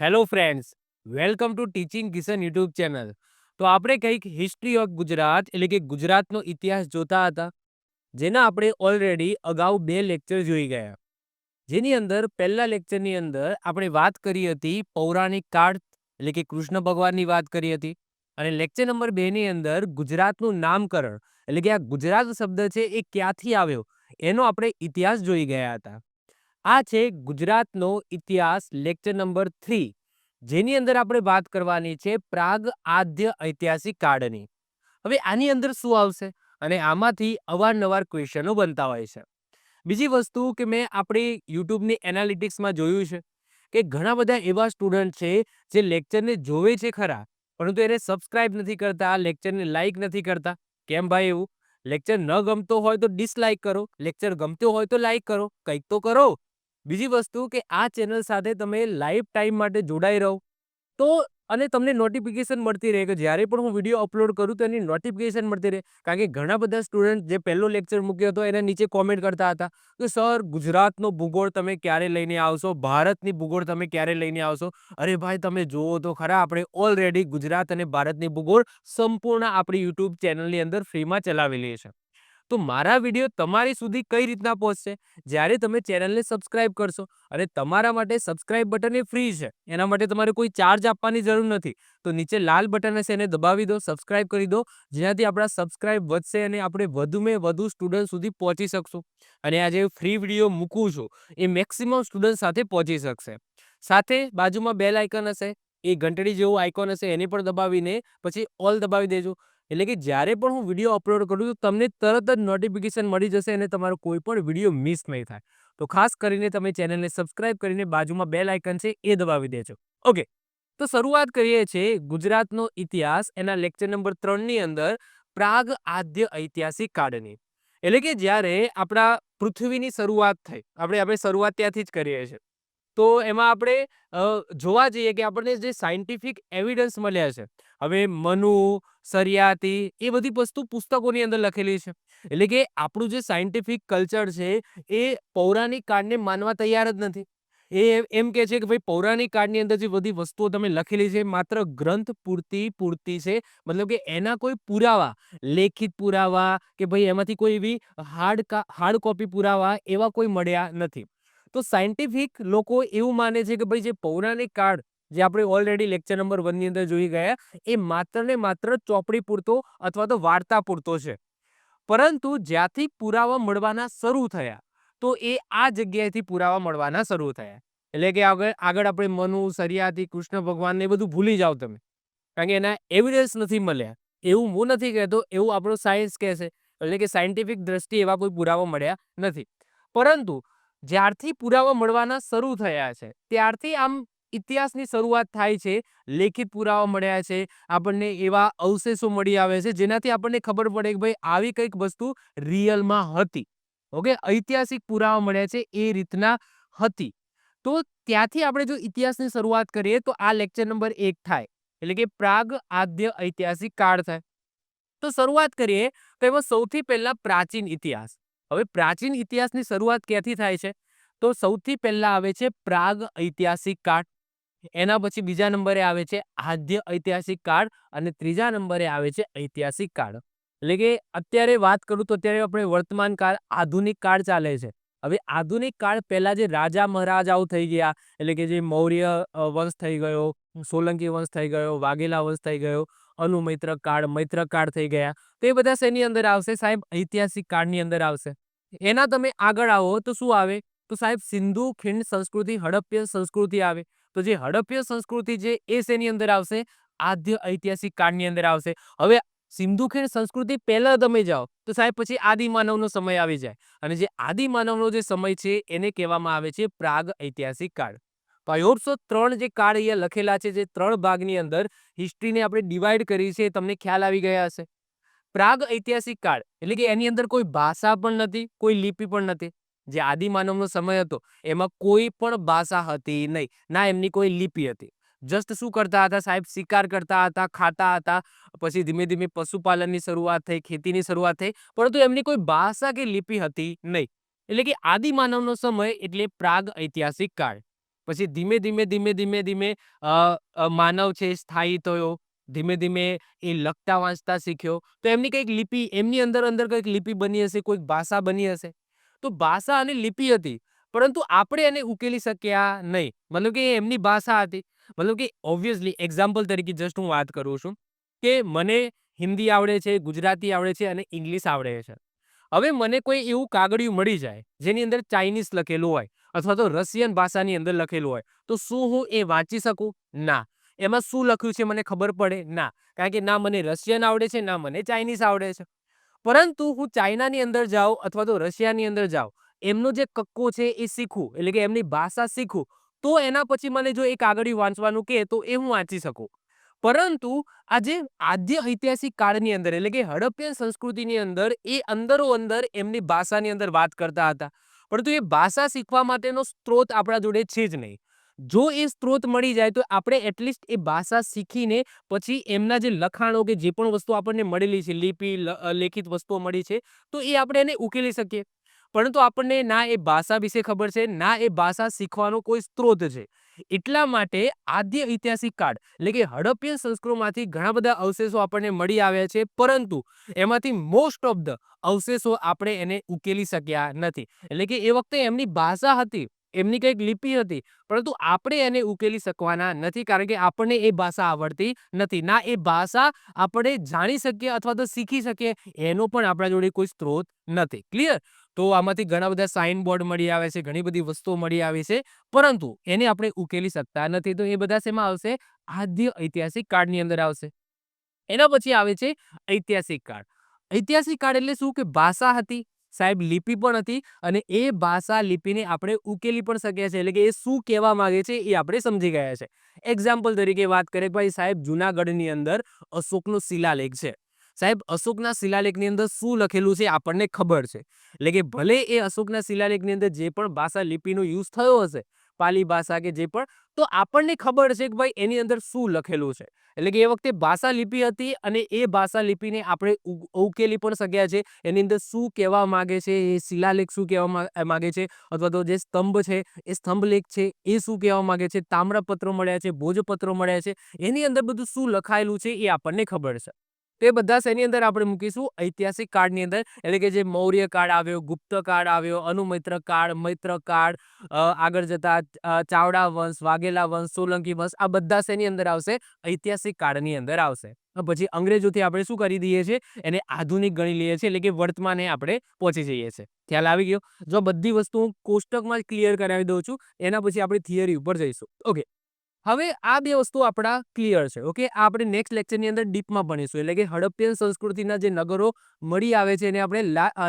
Hello friends, welcome to teaching Kishan YouTube channel. તો આપણે કંઈક હિસ્ટ્રી ઓફ ગુજરાત એટલે કે ગુજરાતનો ઇતિહાસ જોતા હતા, જેના આપણે ઓલરેડી અગાઉ 2 લેક્ચર જોઈ ગયા. જેની અંદર પહેલા લેક્ચરની અંદર આપણે વાત કરી હતી પૌરાણિક કાળ એટલે કે કૃષ્ણ ભગવાનની વાત કરી હતી, અને લેક્ચર નંબર 2 ની અંદર ગુજરાતનું નામકરણ એટલે કે આ ગુજરાત શબ્દ છે એ ક્યાંથી આવ્યો એનો આપણે ઇતિહાસ જોઈ ગયા હતા. આ છે ગુજરાતનો ઇતિહાસ લેક્ચર નંબર 3, જેની અંદર આપણે વાત કરવાની છે પ્રાગ આદ્ય ઐતિહાસિક કાળની. હવે આની અંદર શું આવશે અને આમાંથી અવારનવાર ક્વેશ્ચનો બનતા હોય છે. બીજી વસ્તુ કે મેં આપણી યુટ્યુબની એનાલિટિક્સમાં જોયું છે કે ઘણા બધા એવા સ્ટુડન્ટ છે જે લેક્ચરને જોવે છે ખરા, પરંતુ એને સબસ્ક્રાઇબ નથી કરતા, લેક્ચરને લાઇક નથી કરતા. કેમ ભાઈ એવું? લેક્ચર ન ગમતો હોય તો ડિસલાઇક કરો, લેક્ચર ગમતો હોય તો લાઇક કરો, કંઈક તો કરો. બીજી વસ્તુ કે આ ચેનલ સાથે તમે લાઈફ ટાઈમ માટે જોડાઈ રહો તો, અને તમને નોટિફિકેશન મળતી રહે કે જ્યારે પણ હું વિડીયો અપલોડ કરું તો એની નોટિફિકેશન મળતી રહે. કારણ કે ઘણા બધા સ્ટુડન્ટ જે પહેલો લેક્ચર મૂક્યો હતો એના નીચે કોમેન્ટ કરતા હતા કે સર, ગુજરાતનો ભૂગોળ તમે ક્યારે લઈને આવશો, ભારતની ભૂગોળ તમે ક્યારે લઈને આવશો. અરે ભાઈ, તમે જુઓ તો ખરા, આપણે ઓલરેડી ગુજરાત અને ભારતની ભૂગોળ સંપૂર્ણ આપણી યુટ્યુબ ચેનલની અંદર ફ્રીમાં ચલાવેલી છે. તો મારા વિડીયો તમારી સુધી કઈ રીતના પહોંચશે? જ્યારે તમે ચેનલને સબસ્ક્રાઇબ કરશો, અને તમારા માટે સબસ્ક્રાઇબ બટન એ ફ્રી છે, એના માટે તમારે કોઈ ચાર્જ આપવાની જરૂર નથી. તો નીચે લાલ બટન હશે, એને દબાવી દો, સબસ્ક્રાઇબ કરી દો, જેનાથી આપણા સબસ્ક્રાઇબ વધશે અને આપણે વધુમાં વધુ સ્ટુડન્ટ સુધી પહોંચી શકશું. અને આ જે ફ્રી વિડીયો મૂકું છું એ મેક્સિમમ સ્ટુડન્ટ સાથે પહોંચી શકશે. સાથે બાજુમાં બેલ આઇકન હશે, એ ઘંટડી જેવું આઇકોન હશે, એને પણ દબાવીને પછી ઓલ દબાવી દેજો. એટલે કે જ્યારે પણ હું વિડીયો અપલોડ કરું તો તમને તરત જ નોટિફિકેશન મળી જશે અને તમારો કોઈ પણ વિડીયો મિસ નહીં થાય. તો ખાસ કરીને તમે ચેનલને સબસ્ક્રાઇબ કરીને બાજુમાં બેલ આઇકન છે એ દબાવી દેજો. ઓકે, તો શરૂઆત કરીએ છીએ ગુજરાતનો ઇતિહાસ એના લેક્ચર નંબર 3 ની અંદર પ્રાગ આદ્ય ઐતિહાસિક કાળની. એટલે કે જ્યારે આપણા પૃથ્વીની શરૂઆત થઈ, આપણે શરૂઆત ત્યાંથી જ કરીએ છીએ. તો એમાં આપણે જોવા જઈએ કે આપણને જે સાયન્ટિફિક એવિડન્સ મળ્યા છે, હવે મનુ, સરિયાતી, એ બધી વસ્તુ પુસ્તકોની અંદર લખેલી છે. એટલે કે આપણું જે સાયન્ટિફિક કલ્ચર છે એ પૌરાણિક કાળને માનવા તૈયાર જ નથી. એ એમ કે છે કે ભાઈ, પૌરાણિક કાળની અંદર જે બધી વસ્તુઓ તમે લખેલી છે માત્ર ગ્રંથ પૂરતી છે, મતલબ કે એના કોઈ પુરાવા, લેખિત પુરાવા કે ભાઈ એમાંથી કોઈ એવી હાર્ડ કોપી પુરાવા એવા કોઈ મળ્યા નથી. તો સાયન્ટિફિક લોકો એવું માને છે કે ભાઈ, જે પૌરાણિક કાળ જે આપણે ઓલરેડી લેક્ચર નંબર 1 ની અંદર જોઈ ગયા, એ માત્ર ને માત્ર ચોપડી પૂરતો અથવા તો વાર્તા પૂરતો છે. પરંતુ જ્યાંથી પુરાવા મળવાના શરૂ થયા, તો એ આ જગ્યાએથી પુરાવા મળવાના શરૂ થયા. એટલે કે આગળ આગળ આપણે મનુ, સરિયાથી, કૃષ્ણ ભગવાન ને એ બધું ભૂલી જાઓ તમે, કારણ કે એના એવિડન્સ નથી મળ્યા. એવું હું નથી કહેતો, એવું આપણો સાયન્સ કહે છે. એટલે કે સાયન્ટિફિક દ્રષ્ટિએ એવા કોઈ પુરાવા મળ્યા નથી. પરંતુ જ્યારથી પુરાવા મળવાના શરૂ થયા છે, ત્યારથી આમ ઇતિહાસની શરૂઆત થાય છે. લેખિત પુરાવા મળ્યા છે, આપણને એવા અવશેષો મળી આવે છે જેનાથી આપણને ખબર પડે કે ભાઈ, આવી કંઈક વસ્તુ રિયલમાં હતી. ઓકે, ઐતિહાસિક પુરાવા મળ્યા છે એ રીતના હતી. તો ત્યાંથી આપણે જો ઇતિહાસની શરૂઆત કરીએ તો આ લેક્ચર નંબર 1 થાય, એટલે કે પ્રાગ આદ્ય ઐતિહાસિક કાળ થાય. તો શરૂઆત કરીએ તો એમાં સૌથી પહેલા પ્રાચીન ઇતિહાસ. હવે પ્રાચીન ઇતિહાસની શરૂઆત ક્યાંથી થાય છે? તો સૌથી પહેલા આવે છે પ્રાગ ઐતિહાસિક કાળ, એના પછી બીજા નંબરે આવે છે આદ્ય ઐતિહાસિક કાળ, અને ત્રીજા નંબરે આવે છે ઐતિહાસિક કાળ. એટલે કે અત્યારે વાત કરું તો અત્યારે આપણે વર્તમાન કાળ, આધુનિક કાળ ચાલે છે. હવે આધુનિક કાળ પહેલા જે રાજા મહારાજાઓ થઈ ગયા, એટલે કે જે મૌર્ય વંશ થઈ ગયો, સોલંકી વંશ થઈ ગયો, વાઘેલા વંશ થઈ ગયો, અનુમૈત્રક કાળ, મૈત્રક કાળ થઈ ગયા, તો એ બધા શેની અંદર આવશે સાહેબ? ઐતિહાસિક કાળની અંદર આવશે. એના તમે આગળ આવો તો શું આવે? તો સાહેબ સિંધુ ખીણ સંસ્કૃતિ, હડપ્પીય સંસ્કૃતિ આવે. તો જે હડપ્પીય સંસ્કૃતિ છે એ શેની અંદર આવશે? આદ્ય ઐતિહાસિક કાળની અંદર આવશે. હવે સિંધુ ખીણ સંસ્કૃતિ પહેલા તમે જાઓ તો સાહેબ પછી આદિમાનવનો સમય આવી જાય, અને જે આદિમાનવનો જે સમય છે એને કહેવામાં આવે છે પ્રાગ ઐતિહાસિક કાળ. તો આઈ હોપ સો 3 જે કાળ અહીંયા લખેલા છે, જે 3 ભાગની અંદર હિસ્ટ્રીને આપણે ડિવાઈડ કરી છે, એ તમને ખ્યાલ આવી ગયા હશે. પ્રાગ ઐતિહાસિક કાળ એટલે કે એની અંદર કોઈ ભાષા પણ નથી, કોઈ લિપિ પણ નથી. જે આદિમાનવનો સમય હતો એમાં કોઈ પણ ભાષા હતી નહીં, ના એમની કોઈ લિપિ હતી. જસ્ટ શું કરતા હતા સાહેબ? શિકાર કરતા હતા, ખાતા હતા. પછી ધીમે ધીમે પશુપાલનની શરૂઆત થઈ, ખેતીની શરૂઆત થઈ, પરંતુ એમની કોઈ ભાષા કે લિપિ હતી નહીં. એટલે કે આદિમાનવનો સમય એટલે પ્રાગ ઐતિહાસિક કાળ. પછી ધીમે ધીમે ધીમે ધીમે ધીમે માનવ છે સ્થાયી થયો. ધીમે ધીમે એ લખતા વાંચતા શીખ્યો. તો એમની કંઈક લિપિ, એમની અંદર અંદર કંઈક લિપિ બની હશે, કોઈક ભાષા બની હશે. તો ભાષા અને લિપિ હતી, પરંતુ આપણે એને ઉકેલી શક્યા નહીં. મતલબ કે એ એમની ભાષા હતી. મતલબ કે ઓબ્વિયસલી એક્ઝામ્પલ તરીકે જસ્ટ હું વાત કરું છું કે મને હિન્દી આવડે છે, ગુજરાતી આવડે છે અને ઇંગ્લિશ આવડે છે. હવે મને કોઈ એવું કાગળિયું મળી જાય જેની અંદર ચાઇનીઝ લખેલું હોય અથવા તો રશિયન ભાષાની અંદર લખેલું હોય, તો શું હું એ વાંચી શકું? ના. એમાં શું લખ્યું છે મને ખબર પડે? ના. કારણ કે ના મને રશિયન આવડે છે, ના મને ચાઇનીઝ આવડે છે. પરંતુ હું ચાઇનાની અંદર જાઉં અથવા તો રશિયાની અંદર જાઉં, એમનો જે કક્કો છે એ શીખું, એટલે કે એમની ભાષા શીખું, તો એના પછી મને જો એ કાગળિયું વાંચવાનું કહે તો એ હું વાંચી શકું. પરંતુ આજે આદ્ય ઐતિહાસિક કાળની અંદર, એટલે કે હડપ્પન સંસ્કૃતિની અંદર એ અંદરો અંદર એમની ભાષાની અંદર વાત કરતા હતા. પરંતુ એ ભાષા શીખવા માટેનો સ્ત્રોત આપણા જોડે છે જ નહીં. જો એ સ્ત્રોત મળી જાય તો આપણે એટલીસ્ટ એ ભાષા શીખીને પછી એમના જે લખાણો કે જે પણ વસ્તુ આપણને મળેલી છે, લિપિ, લેખિત વસ્તુઓ મળી છે, તો એ આપણે એને ઉકેલી શકીએ. પરંતુ આપણને ના એ ભાષા વિશે ખબર છે, ના એ ભાષા શીખવાનો કોઈ સ્ત્રોત છે. એટલા માટે આદ્ય ઐતિહાસિક કાળ, એટલે કે હડપ્પન સંસ્કૃતિમાંથી ઘણા બધા અવશેષો આપણને મળી આવ્યા છે, પરંતુ એમાંથી મોસ્ટ ઓફ ધ અવશેષો આપણે એને ઉકેલી શક્યા નથી. એટલે કે એ વખતે એમની ભાષા હતી, એમની કંઈક લિપિ હતી, પરંતુ આપણે એને ઉકેલી શકવાના નથી, કારણ કે આપણને એ ભાષા આવડતી નથી. ના એ ભાષા આપણે જાણી શકીએ અથવા તો શીખી શકીએ એનો પણ આપણા જોડે કોઈ સ્ત્રોત નથી. ક્લિયર? તો આમાંથી ઘણા બધા સાઇન બોર્ડ મળી આવે છે, ઘણી બધી વસ્તુઓ મળી આવી છે, પરંતુ એને આપણે ઉકેલી શકતા નથી. તો એ બધા શેમાં આવશે? આદ્ય ઐતિહાસિક કાળની અંદર આવશે. એના પછી આવે છે ઐતિહાસિક કાળ. ઐતિહાસિક કાળ એટલે શું? કે ભાષા હતી, સાહેબ લિપિ પણ હતી, અને એ ભાષા લિપિને આપણે ઉકેલી પણ શકીએ છીએ. એટલે કે એ શું કહેવા માંગે છે એ આપણે સમજી ગયા છે. એક્ઝામ્પલ તરીકે વાત કરીએ, ભાઈ સાહેબ જુનાગઢની અંદર અશોકનો શિલાલેખ છે. સાહેબ અશોકના શિલાલેખની અંદર શું લખેલું છે આપણને ખબર છે. એટલે કે ભલે એ અશોકના શિલાલેખની અંદર જે પણ ભાષા લિપિનો યુઝ થયો હશે, પાલી ભાષા કે જે પણ, તો આપણને ખબર છે કે ભાઈ એની અંદર શું લખેલું છે. એટલે કે એ વખતે ભાષા લિપિ હતી અને એ ભાષા લિપિને આપણે ઉકેલી પણ શક્યા છે. એની અંદર શું કહેવા માંગે છે, એ શિલાલેખ શું કહેવા માંગે છે, અથવા તો જે સ્તંભ છે એ સ્તંભલેખ છે એ શું કહેવા માંગે છે, તામ્રપત્રો મળ્યા છે, ભોજપત્રો મળ્યા છે, એની અંદર બધું શું લખાયેલું છે એ આપણને ખબર છે. તો એ બધા શેની અંદર આપણે મૂકીશું? ઐતિહાસિક કાળની અંદર. એટલે કે જે મૌર્ય કાળ આવ્યો, ગુપ્ત કાળ આવ્યો, અનુમૈત્ર કાળ, મૈત્ર કાળ, આગળ જતા ચાવડા વંશ, વાઘેલા વંશ, સોલંકી વંશ, આ બધા શેની અંદર આવશે? ઐતિહાસિક કાળની અંદર આવશે. પછી અંગ્રેજોથી આપણે શું કરી દઈએ છીએ? એને આધુનિક ગણી લઈએ છીએ, એટલે કે વર્તમાને આપણે પહોંચી જઈએ છીએ. ખ્યાલ આવી ગયો? જો બધી વસ્તુ હું કોષ્ટકમાં જ ક્લિયર કરાવી દઉં છું, એના પછી આપણે થિયરી ઉપર જઈશું. ઓકે. હવે આ બે વસ્તુ આપણા ક્લિયર છે. ઓકે, આ આપણે નેક્સ્ટ લેક્ચરની અંદર ડીપમાં ભણીશું. એટલે કે હડપ્પન સંસ્કૃતિના જે નગરો મળી આવે છે એને આપણે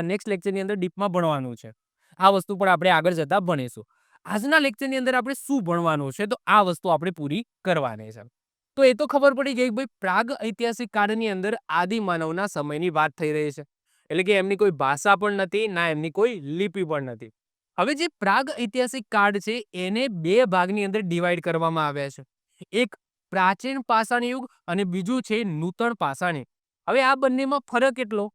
નેક્સ્ટ લેક્ચરની અંદર ડીપમાં ભણવાનું છે. આ વસ્તુ પણ આપણે આગળ જતા ભણીશું. આજના લેક્ચરની અંદર આપણે શું ભણવાનું છે? તો આ વસ્તુ આપણે પૂરી કરવાની છે. તો એ તો ખબર પડી ગઈ ભાઈ, પ્રાગ ઐતિહાસિક કાળની અંદર આદિમાનવના સમયની વાત થઈ રહી છે. એટલે કે એમની કોઈ ભાષા પણ નથી, ના એમની કોઈ લિપિ પણ નથી. હવે જે પ્રાગ ઐતિહાસિક કાળ છે એને બે ભાગની અંદર ડિવાઈડ કરવામાં આવ્યા છે. એક પ્રાચીન પાષાણ યુગ અને બીજું છે નૂતન પાષાણ યુગ. હવે આ બંનેમાં ફરક એટલો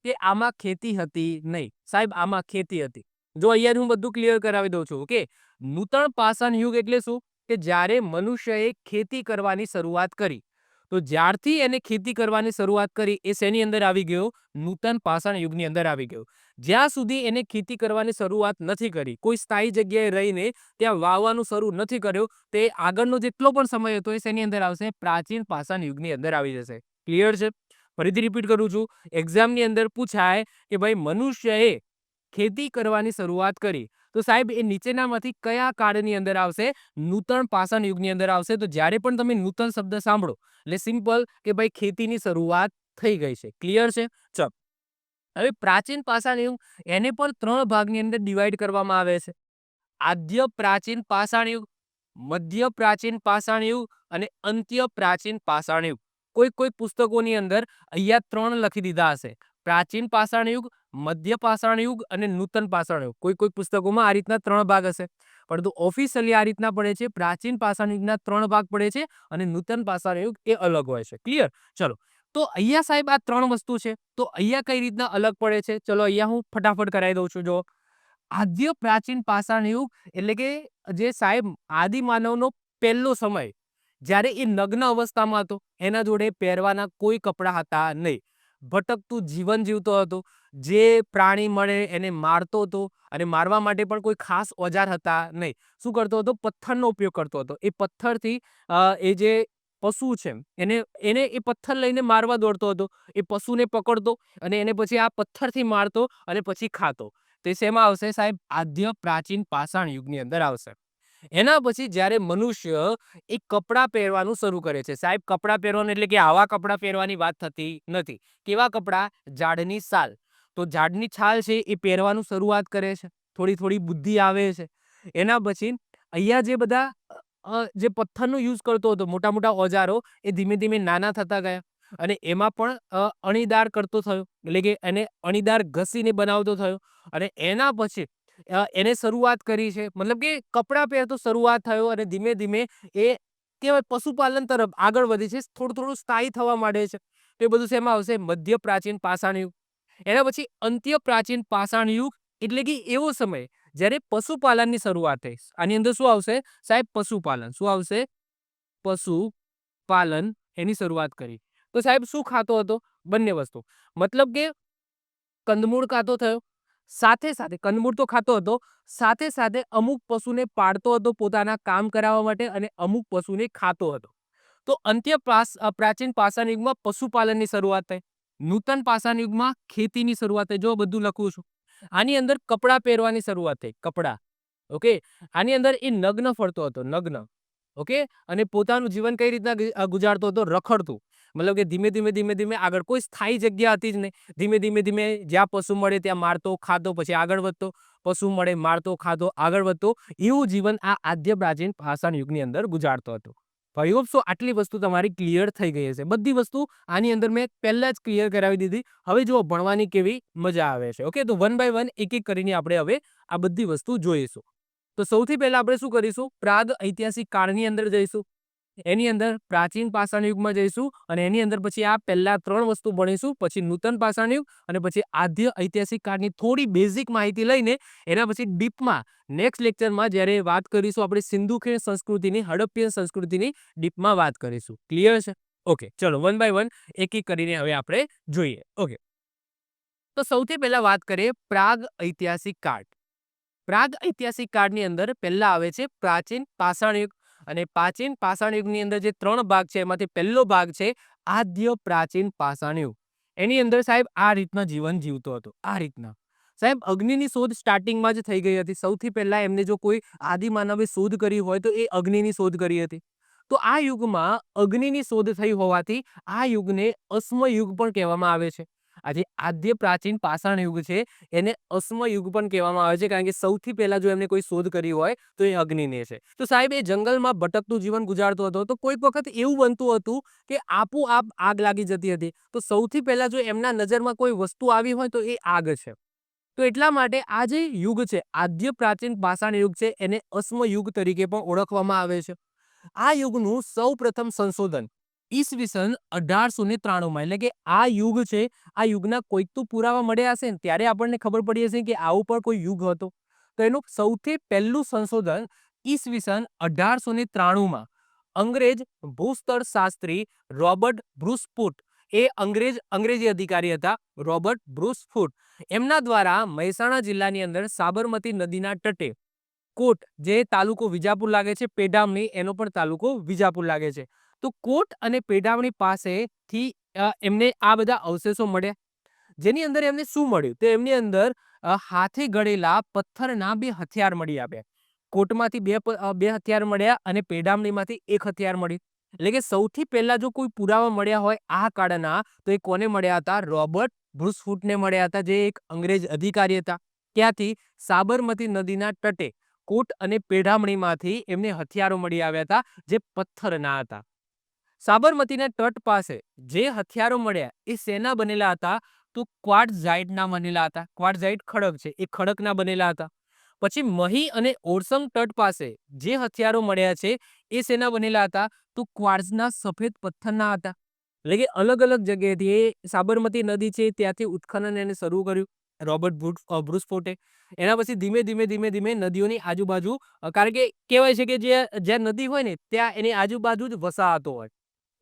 કે આમાં ખેતી હતી નહીં. સાહેબ આમાં ખેતી હતી. જો અહીંયા હું બધું ક્લિયર કરાવી દઉં છું. ઓકે, નૂતન પાષાણ યુગ એટલે શું? કે જ્યારે મનુષ્યએ ખેતી કરવાની શરૂઆત કરી. તો જ્યારથી એને ખેતી કરવાની શરૂઆત કરી એ શેની અંદર આવી ગયો? નૂતન પાષાણ યુગની અંદર આવી ગયો. જ્યાં સુધી એને ખેતી કરવાની શરૂઆત નથી કરી, કોઈ સ્થાયી જગ્યાએ રહીને ત્યાં વાવવાનું શરૂ નથી કર્યું, તે આગળનો જેટલો પણ સમય હતો એ શેની અંદર આવશે? પ્રાચીન પાષાણ યુગની અંદર આવી જશે. ક્લિયર છે? ફરીથી રિપીટ કરું છું. એક્ઝામની અંદર પૂછાય કે ભાઈ મનુષ્યએ ખેતી કરવાની શરૂઆત કરી, તો સાહેબ એ નીચેનામાંથી કયા કાળની અંદર આવશે? નૂતન પાષાણ યુગની અંદર આવશે. તો જ્યારે પણ તમે નૂતન શબ્દ સાંભળો એટલે સિમ્પલ કે ભાઈ ખેતીની શરૂઆત થઈ ગઈ છે. ક્લિયર છે? ચલો. હવે પ્રાચીન પાષાણ યુગ, એને પણ 3 ભાગની અંદર ડિવાઈડ કરવામાં આવે છે. આદ્ય પ્રાચીન પાષાણ યુગ, મધ્ય પ્રાચીન પાષાણ યુગ અને અંત્ય પ્રાચીન પાષાણ યુગ. કોઈ પુસ્તકોની અંદર અહીંયા 3 લખી દીધા હશે: પ્રાચીન પાષાણ યુગ, મધ્ય પાષાણ યુગ અને નૂતન પાષાણ યુગ. કોઈ પુસ્તકોમાં આ રીતના 3 ભાગ હશે, પરંતુ ઓફિશિયલી આ રીતના પડે છે. પ્રાચીન પાષાણ યુગના 3 ભાગ પડે છે અને નૂતન પાષાણ યુગ એ અલગ હોય છે. ક્લિયર? ચલો. તો અહીંયા સાહેબ આ 3 વસ્તુ છે. તો અહીંયા કઈ રીતના અલગ પડે છે? ચલો અહીંયા હું ફટાફટ કરાવી દઉં છું. જો આદ્ય પ્રાચીન પાષાણ યુગ એટલે કે જે સાહેબ આદિમાનવનો પહેલો સમય, જ્યારે એ નગ્ન અવસ્થામાં હતો, એના જોડે પહેરવાના કોઈ કપડાં હતા નહીં, ભટકતું જીવન જીવતો હતો, જે પ્રાણી મળે એને મારતો હતો અને મારવા માટે પણ કોઈ ખાસ ઓજાર હતા નહીં. શું કરતો હતો? પથ્થરનો ઉપયોગ કરતો હતો. એ પથ્થરથી એ જે પશુ છે એને એને એ પથ્થર લઈને મારવા દોડતો હતો. એ પશુને પકડતો અને એને પછી આ પથ્થરથી મારતો અને પછી ખાતો. તે શેમાં આવશે સાહેબ? આદ્ય પ્રાચીન પાષાણ યુગની અંદર આવશે. એના પછી જ્યારે મનુષ્ય એ કપડાં પહેરવાનું શરૂ કરે છે. સાહેબ કપડાં પહેરવાનું એટલે કે આવા કપડાં પહેરવાની વાત થતી નથી. કેવા કપડાં? ઝાડની છાલ. તો ઝાડની છાલ છે એ પહેરવાનું શરૂઆત કરે છે. થોડી થોડી બુદ્ધિ આવે છે. એના પછી અહીંયા જે બધા જે પથ્થરનો યુઝ કરતો હતો, મોટા મોટા ઓજારો, એ ધીમે ધીમે નાના થતા ગયા અને એમાં પણ અણીદાર કરતો થયો, એટલે કે એને અણીદાર ઘસીને બનાવતો થયો. અને એના પછી એને શરૂઆત કરી છે, મતલબ કે કપડાં પહેરતો શરૂઆત થયો અને ધીમે ધીમે એ કહેવાય પશુપાલન તરફ આગળ વધે છે, થોડું થોડું સ્થાયી થવા માંડે છે. તો એ બધું શેમાં આવશે? મધ્ય પ્રાચીન પાષાણ યુગ. એના પછી અંત્ય પ્રાચીન પાષાણ યુગ એટલે કે એવો સમય જ્યારે પશુપાલનની શરૂઆત થઈ. આની અંદર શું આવશે સાહેબ? પશુપાલન. શું આવશે? પશુપાલન એની શરૂઆત કરી. તો સાહેબ શું ખાતો હતો? બંને વસ્તુ. મતલબ કે કંદમૂળ ખાતો થયો, સાથે સાથે કંદમૂળ તો ખાતો હતો, સાથે સાથે અમુક પશુને પાળતો હતો પોતાના કામ કરાવવા માટે અને અમુક પશુને ખાતો હતો. તો પ્રાચીન પાષાણ યુગમાં પશુપાલનની શરૂઆત થઈ. નૂતન પાષાણ યુગમાં ખેતીની શરૂઆત થઈ. જો બધું લખું છું. આની અંદર કપડાં પહેરવાની શરૂઆત થઈ. કપડાં. ઓકે. આની અંદર એ નગ્ન ફરતો હતો, નગ્ન. ઓકે. અને પોતાનું જીવન કઈ રીતના ગુજારતો હતો? રખડતું. મતલબ કે ધીમે ધીમે ધીમે ધીમે આગળ, કોઈ સ્થાયી જગ્યા હતી જ નહીં. ધીમે ધીમે ધીમે જ્યાં પશુ મળે ત્યાં મારતો, ખાતો, પછી આગળ વધતો. પશુ મળે, મારતો, ખાતો, આગળ વધતો. એવું જીવન આ આદ્ય પ્રાચીન પાષાણ યુગની અંદર ગુજારતો હતો. આઈ હોપ સો આટલી વસ્તુ તમારી ક્લિયર થઈ ગઈ હશે. બધી વસ્તુ આની અંદર મેં પહેલા જ ક્લિયર કરાવી દીધી. હવે જુઓ ભણવાની કેવી મજા આવે છે. ઓકે. તો વન બાય વન એક એક કરીને આપણે હવે આ બધી વસ્તુ જોઈશું. તો સૌથી પહેલા આપણે શું કરીશું? પ્રાગ ઐતિહાસિક કાળની અંદર જઈશું. એની અંદર પ્રાચીન પાષાણ યુગમાં જઈશું અને એની અંદર પછી આ પહેલા 3 વસ્તુ ભણીશું. પછી નૂતન પાષાણ યુગ અને પછી આદ્ય ઐતિહાસિક કાળની થોડી બેઝિક માહિતી લઈને એના પછી ડીપમાં નેક્સ્ટ લેક્ચરમાં જ્યારે વાત કરીશું આપણે સિંધુ ખીણ સંસ્કૃતિની, હડપ્પીય સંસ્કૃતિની ડીપમાં વાત કરીશું. ક્લિયર છે? ઓકે. ચલો વન બાય વન એક એક કરીને હવે આપણે જોઈએ. ઓકે. તો સૌથી પહેલા વાત કરીએ પ્રાગ ઐતિહાસિક કાળ. પ્રાગ ઐતિહાસિક કાળની અંદર પહેલા આવે છે પ્રાચીન પાષાણ યુગ. અને પ્રાચીન પાષાણ યુગની અંદર જે 3 ભાગ છે એમાંથી પહેલો ભાગ છે આદ્ય પ્રાચીન પાષાણ યુગ. એની અંદર સાહેબ આ રીતના જીવન જીવતો હતો. આ રીતના સાહેબ અગ્નિની શોધ સ્ટાર્ટિંગમાં જ થઈ ગઈ હતી. સૌથી પહેલા એમને જો કોઈ આદિમાનવે શોધ કરી હોય તો એ અગ્નિની શોધ કરી હતી. તો આ યુગમાં અગ્નિની શોધ થઈ હોવાથી આ યુગને અશ્મ યુગ પણ કહેવામાં આવે છે. આજે આદ્ય પ્રાચીન પાષાણ યુગ છે એને અશ્મ યુગ પણ કહેવામાં આવે છે, કારણ કે સૌથી પહેલા જો એમને કોઈ શોધ કરી હોય તો એ અગ્નિની છે. તો સાહેબ એ જંગલમાં ભટકતું જીવન ગુજારતો હતો. તો કોઈક વખત એવું બનતું હતું કે આપોઆપ આગ લાગી જતી હતી. તો સૌથી પહેલા જો એમના નજરમાં કોઈ વસ્તુ આવી હોય તો એ આગ છે. તો એટલા માટે આ જે યુગ છે આદ્ય પ્રાચીન પાષાણ યુગ છે એને અશ્મ યુગ તરીકે પણ ઓળખવામાં આવે છે. આ યુગનું સૌ પ્રથમ સંશોધન ઈસવીસન 1893માં, એટલે કે આ યુગ છે, આ યુગના કોઈક તો પુરાવા મળ્યા હશે ને ત્યારે આપણને ખબર પડી હશે કે આવું પણ કોઈ યુગ હતો. તો એનું સૌથી પહેલું સંશોધન ઈસવીસન 1893માં અંગ્રેજ ભૂસ્તર શાસ્ત્રી રોબર્ટ બ્રુસફૂટ, એ અંગ્રેજી અધિકારી હતા રોબર્ટ બ્રુસફૂટ, એમના દ્વારા મહેસાણા જિલ્લાની અંદર સાબરમતી નદીના તટે કોટ, જે તાલુકો વિજાપુર લાગે છે, પેડામણી એનો પણ તાલુકો વિજાપુર લાગે છે. તો કોટ અને પેડામણી પાસેથી એમને આ બધા અવશેષો મળ્યા. જેની અંદર એમને શું મળ્યું? તો એમની અંદર હાથે ગળેલા પથ્થરના 2 હથિયાર મળી આવ્યા. કોટમાંથી બે હથિયાર મળ્યા અને પેડામણીમાંથી 1 હથિયાર મળ્યું. એટલે કે સૌથી પહેલા જો કોઈ પુરાવા મળ્યા હોય આ કાળના તો એ કોને મળ્યા હતા? રોબર્ટ બ્રુસફૂટને મળ્યા હતા, જે એક અંગ્રેજ અધિકારી હતા. ત્યાંથી સાબરમતી નદીના તટે કોટ અને પેડામણીમાંથી એમને હથિયારો મળી આવ્યા હતા જે પથ્થરના હતા. સાબરમતીના તટ પાસે જે હથિયારો મળ્યા એ શેના બનેલા હતા? તો ક્વાર્ટઝાઇટના બનેલા હતા. ક્વાર્ટઝાઇટ ખડક છે, એ ખડકના બનેલા હતા. પછી મહી અને ઓરસંગ તટ પાસે જે હથિયારો મળ્યા છે એ શેના બનેલા હતા? તો ક્વાર્ટ્ઝના સફેદ પથ્થરના હતા. એટલે કે અલગ અલગ જગ્યાએથી એ સાબરમતી નદી છે ત્યાંથી ઉત્ખનન એને શરૂ કર્યું બ્રુસ ફોર્ટે. એના પછી ધીમે ધીમે ધીમે ધીમે નદીઓની આજુબાજુ, કારણ કે કહેવાય છે કે જ્યાં નદી હોય ને ત્યાં એની આજુબાજુ જ વસાહતો હોય.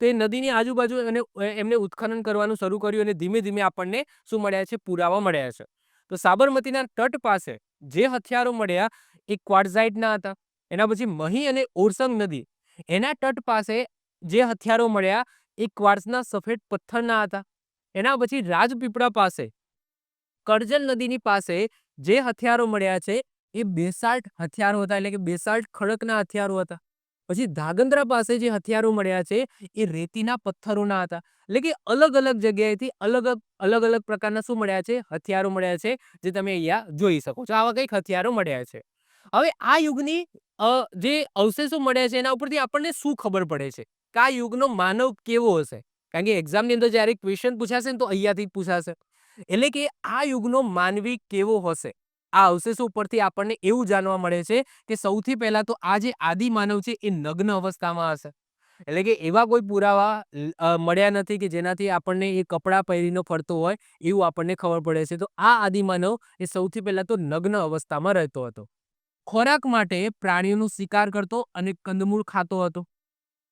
તો એ નદીની આજુબાજુ એમને ઉત્ખનન કરવાનું શરૂ કર્યું અને ધીમે ધીમે આપણને શું મળ્યા છે? પુરાવા મળ્યા છે. તો સાબરમતીના તટ પાસે જે હથિયારો મળ્યા એ ક્વાર્ટઝાઇટના હતા. એના પછી મહી અને ઓરસંગ નદી એના તટ પાસે જે હથિયારો મળ્યા એ ક્વાર્ટ્ઝના સફેદ પથ્થરના હતા. એના પછી રાજપીપળા પાસે કરજણ નદીની પાસે જે હથિયારો મળ્યા છે એ બેસાલ્ટ હથિયારો હતા, એટલે કે બેસાલ્ટ ખડકના હથિયારો હતા. પછી ધાંગધ્રા પાસે જે હથિયારો મળ્યા છે એ રેતીના પથ્થરોના હતા. એટલે કે અલગ અલગ જગ્યાએથી અલગ અલગ પ્રકારના શું મળ્યા છે? હથિયારો મળ્યા છે, જે તમે અહીંયા જોઈ શકો છો. આવા કંઈક હથિયારો મળ્યા છે. હવે આ યુગની જે અવશેષો મળ્યા છે એના ઉપરથી આપણને શું ખબર પડે છે કે આ યુગનો માનવ કેવો હશે? કારણ કે એક્ઝામની અંદર જ્યારે ક્વેશ્ચન પૂછાશે ને તો અહીંયાથી જ પૂછાશે. એટલે કે આ યુગનો માનવી કેવો હશે? આ અવશેષો ઉપરથી આપણને એવું જાણવા મળે છે કે સૌથી પહેલા તો આ જે આદિમાનવ છે એ નગ્ન અવસ્થામાં હશે. એટલે કે એવા કોઈ પુરાવા મળ્યા નથી કે જેનાથી આપણને એ કપડાં પહેરીને ફરતો હોય એવું આપણને ખબર પડે છે. તો આ આદિમાનવ એ સૌથી પહેલા તો નગ્ન અવસ્થામાં રહેતો હતો. ખોરાક માટે પ્રાણીઓનો શિકાર કરતો અને કંદમૂળ ખાતો હતો.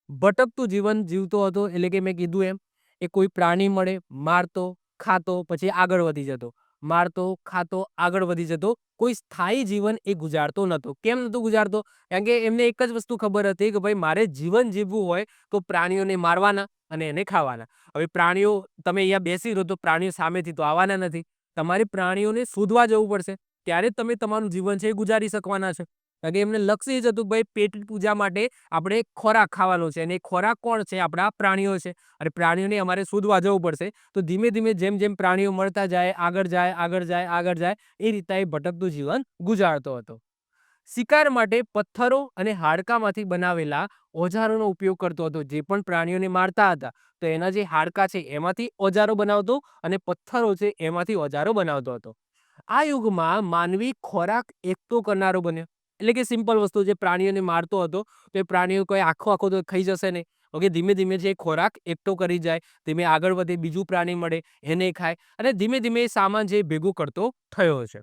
ભટકતું જીવન જીવતો હતો, એટલે કે મેં કીધું એમ એ કોઈ પ્રાણી મળે, મારતો, ખાતો, પછી આગળ વધી જતો, મારતો, ખાતો, આગળ વધી જતો. કોઈ સ્થાયી જીવન એ ગુજારતો નતો. કેમ નતો ગુજારતો? કારણ કે એમને એક જ વસ્તુ ખબર હતી કે ભાઈ મારે જીવન જીવવું હોય તો પ્રાણીઓને મારવાના અને એને ખાવાના. હવે પ્રાણીઓ, તમે અહીંયા બેસી રહો તો પ્રાણીઓ સામેથી તો આવવાના નથી. તમારે પ્રાણીઓને શોધવા જવું પડશે, ત્યારે જ તમે તમારું જીવન છે એ ગુજારી શકવાના છે. કારણ કે એમને લક્ષ્ય એ જ હતું કે ભાઈ પેટ પૂજા માટે આપણે ખોરાક ખાવાનો છે, અને એ ખોરાક કોણ છે? આપણા પ્રાણીઓ છે. અને પ્રાણીઓને અમારે શોધવા જવું પડશે. તો ધીમે ધીમે જેમ જેમ પ્રાણીઓ મળતા જાય, આગળ જાય, આગળ જાય, આગળ જાય, એ રીતે એ ભટકતું જીવન ગુજારતો હતો. શિકાર માટે પથ્થરો અને હાડકામાંથી બનાવેલા ઓજારોનો ઉપયોગ કરતો હતો. જે પણ પ્રાણીઓને મારતા હતા તો એના જે હાડકા છે એમાંથી ઓજારો બનાવતો અને પથ્થરો છે એમાંથી ઓજારો બનાવતો હતો. આ યુગમાં માનવી ખોરાક એકઠો કરનારો બન્યો. એટલે કે સિમ્પલ વસ્તુ, જે પ્રાણીઓને મારતો હતો તો એ પ્રાણીઓ કોઈ આખો આખો તો ખાઈ જશે નહીં. ઓકે, ધીમે ધીમે જે ખોરાક એકઠો કરી જાય, ધીમે આગળ વધે, બીજું પ્રાણી મળે, એને ખાય, અને ધીમે ધીમે એ સામાન જે ભેગું કરતો થયો છે.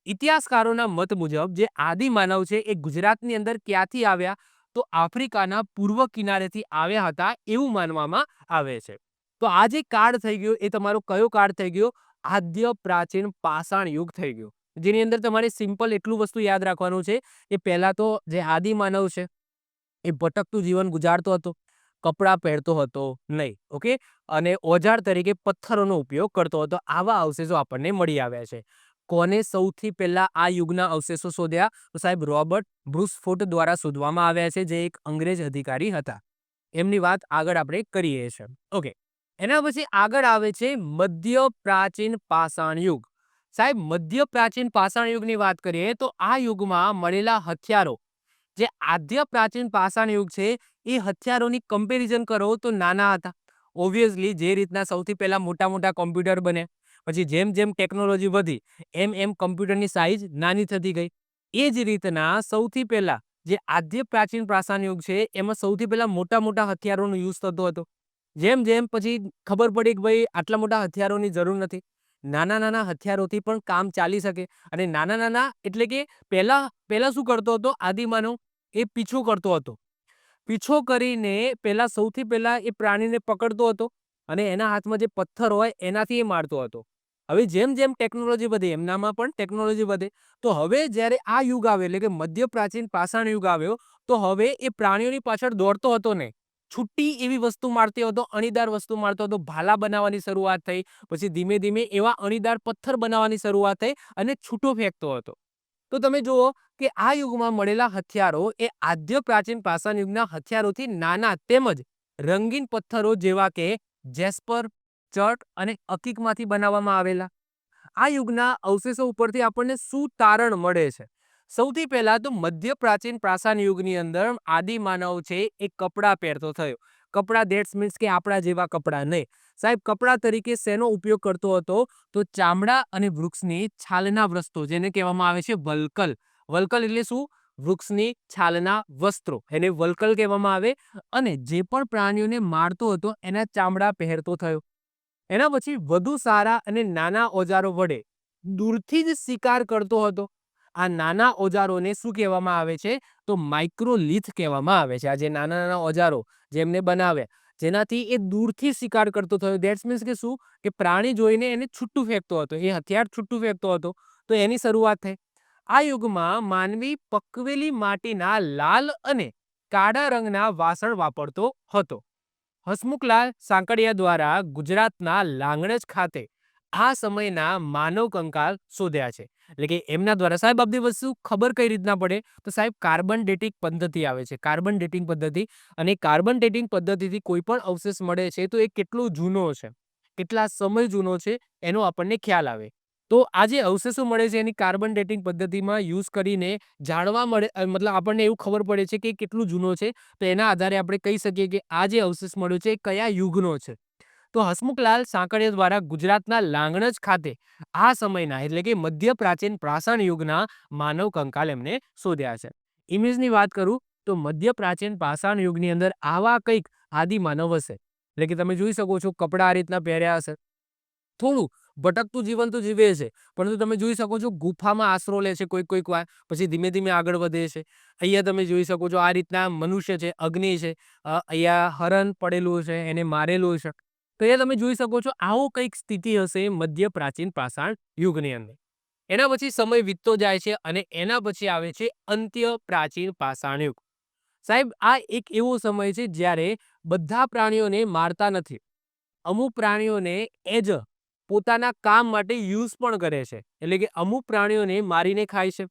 ઇતિહાસકારોના મત મુજબ જે આદિ માનવ છે એ ગુજરાતની અંદર ક્યાંથી આવ્યા? તો આફ્રિકાના પૂર્વ કિનારેથી આવ્યા હતા એવું માનવામાં આવે છે. તો આ જે કાળ થઈ ગયો એ તમારો કયો કાળ થઈ ગયો? આદ્ય પ્રાચીન પાષાણ યુગ થઈ ગયો. જેની અંદર તમારે સિમ્પલ એટલું વસ્તુ યાદ રાખવાનું છે કે પહેલા તો જે આદિ માનવ છે એ ભટકતું જીવન ગુજારતો હતો, કપડાં પહેરતો હતો નહીં, ઓકે, અને ઓજાર તરીકે પથ્થરોનો ઉપયોગ કરતો હતો. આવા અવશેષો આપણને મળી આવ્યા છે. કોને સૌથી પહેલા આ યુગના અવશેષો શોધ્યા? તો સાહેબ રોબર્ટ બ્રુસ ફોર્ટ દ્વારા શોધવામાં આવ્યા છે, જે એક અંગ્રેજ અધિકારી હતા. એમની વાત આગળ આપણે કરીએ છીએ. ઓકે, એના પછી આગળ આવે છે મધ્ય પ્રાચીન પાષાણ યુગ. સાહેબ, મધ્ય પ્રાચીન પાષાણ યુગની વાત કરીએ તો આ યુગમાં મળેલા હથિયારો, જે આદ્ય પ્રાચીન પાષાણ યુગ છે એ હથિયારોની કમ્પેરિઝન કરો તો નાના હતા. ઓબ્વિયસલી જે રીતના સૌથી પહેલા મોટા મોટા કોમ્પ્યુટર બને, પછી જેમ જેમ ટેકનોલોજી વધી એમ એમ કમ્પ્યુટરની સાઇઝ નાની થતી ગઈ. એ જ રીતના સૌથી પહેલા જે આદ્ય પ્રાચીન પાષાણ યુગ છે એમાં સૌથી પહેલા મોટા મોટા હથિયારોનો યુઝ થતો હતો. જેમ જેમ પછી ખબર પડી કે ભાઈ આટલા મોટા હથિયારોની જરૂર નથી, નાના નાના હથિયારોથી પણ કામ ચાલી શકે. અને નાના નાના એટલે કે પહેલા પહેલા શું કરતો હતો આદિમાનવ? એ પીછો કરતો હતો. પીછો કરીને પહેલા સૌથી પહેલા એ પ્રાણીને પકડતો હતો અને એના હાથમાં જે પથ્થર હોય એનાથી એ મારતો હતો. હવે જેમ જેમ ટેકનોલોજી વધે એમનામાં પણ ટેકનોલોજી વધે. તો હવે જ્યારે આ યુગ આવે, એટલે કે મધ્ય પ્રાચીન પાષાણ યુગ આવ્યો, તો હવે એ પ્રાણીઓની પાછળ દોડતો હતો નહીં, છૂટી એવી વસ્તુ મારતો હતો, અણીદાર વસ્તુ મારતો હતો. ભાલા બનાવવાની શરૂઆત થઈ, પછી ધીમે ધીમે એવા અણીદાર પથ્થર બનાવવાની શરૂઆત થઈ અને છૂટો ફેંકતો હતો. તો તમે જુઓ કે આ યુગમાં મળેલા હથિયારો એ આદ્ય પ્રાચીન પાષાણ યુગના હથિયારોથી નાના તેમજ રંગીન પથ્થરો જેવા કે જેસ્પર, ચર્ટ અને અકીકમાંથી બનાવવામાં આવેલા. આ યુગના અવશેષો ઉપરથી આપણને શું તારણ મળે છે? સૌથી પહેલા તો મધ્ય પ્રાચીન પાષાણ યુગની અંદર આદિમાનવ છે એ કપડાં પહેરતો થયો. કપડાં ધેટ્સ મીન્સ કે આપણા જેવા કપડાં નહીં. સાહેબ, કપડાં તરીકે શેનો ઉપયોગ કરતો હતો? તો ચામડા અને વૃક્ષની છાલના વસ્ત્રો, જેને કહેવામાં આવે છે વલ્કલ. વલ્કલ એટલે શું? વૃક્ષની છાલના વસ્ત્રો, એને વલ્કલ કહેવામાં આવે. અને જે પણ પ્રાણીઓને મારતો હતો એના ચામડા પહેરતો થયો. એના પછી વધુ સારા અને નાના ઓજારો વડે દૂરથી જ શિકાર કરતો હતો. આ નાના ઓજારોને શું કહેવામાં આવે છે? તો માઇક્રોલિથ કહેવામાં આવે છે. આ જે નાના નાના ઓજારો જેમને બનાવ્યા, જેનાથી એ દૂરથી શિકાર કરતો થયો. ધેટ્સ મીન્સ કે શું? કે પ્રાણી જોઈને એને છૂટું ફેંકતો હતો, એ હથિયાર છૂટું ફેંકતો હતો. તો એની શરૂઆત થઈ. આ યુગમાં માનવી પકવેલી માટીના લાલ અને કાળા રંગના વાસણ વાપરતો હતો. હસમુખલાલ સાંકળિયા દ્વારા ગુજરાતના લાંગણજ ખાતે આ સમયના માનવ કંકાલ શોધ્યા છે. એટલે કે એમના દ્વારા, સાહેબ આ બધી વસ્તુ ખબર કઈ રીતના પડે? તો સાહેબ કાર્બન ડેટિંગ પદ્ધતિ આવે છે, કાર્બન ડેટિંગ પદ્ધતિ. અને કાર્બન ડેટિંગ પદ્ધતિથી કોઈ પણ અવશેષ મળે છે તો એ કેટલો જૂનો છે, કેટલા સમય જૂનો છે, એનો આપણને ખ્યાલ આવે. તો આ જે અવશેષો મળે છે એની કાર્બન ડેટિંગ પદ્ધતિમાં યુઝ કરીને જાણવા મળે, મતલબ આપણને એવું ખબર પડે છે કે કેટલું જૂનો છે. તો એના આધારે આપણે કહી શકીએ કે આ જે અવશેષ મળ્યો છે એ કયા યુગનો છે. તો હસમુખલાલ સાંકળિયા દ્વારા ગુજરાતના લાંગણજ ખાતે આ સમયના એટલે કે મધ્ય પ્રાચીન પાષાણ યુગના માનવ કંકાલ એમને શોધ્યા છે. ઇમેજની વાત કરું તો મધ્ય પ્રાચીન પાષાણ યુગની અંદર આવા કંઈક આદિ માનવ હશે. એટલે કે તમે જોઈ શકો છો કપડા આ રીતના પહેર્યા હશે. થોડું ભટકતું જીવન તો જીવે છે, પરંતુ તમે જોઈ શકો છો ગુફામાં આશરો લે છે કોઈક વાર, પછી ધીમે ધીમે આગળ વધે છે. અહીંયા તમે જોઈ શકો છો આ રીતના મનુષ્ય છે, અગ્નિ છે, અહીંયા હરણ પડેલું છે, એને મારેલું છે. તો અહીંયા તમે જોઈ શકો છો આવો કંઈક સ્થિતિ હશે મધ્ય પ્રાચીન પાષાણ યુગની અંદર. એના પછી સમય વીતતો જાય છે અને એના પછી આવે છે અંત્ય પ્રાચીન પાષાણ યુગ. સાહેબ આ એક એવો સમય છે જ્યારે બધા પ્રાણીઓને મારતા નથી. અમુક પ્રાણીઓને એજ પોતાના કામ માટે યુઝ પણ કરે છે. એટલે કે અમુક પ્રાણીઓને મારીને ખાય છે.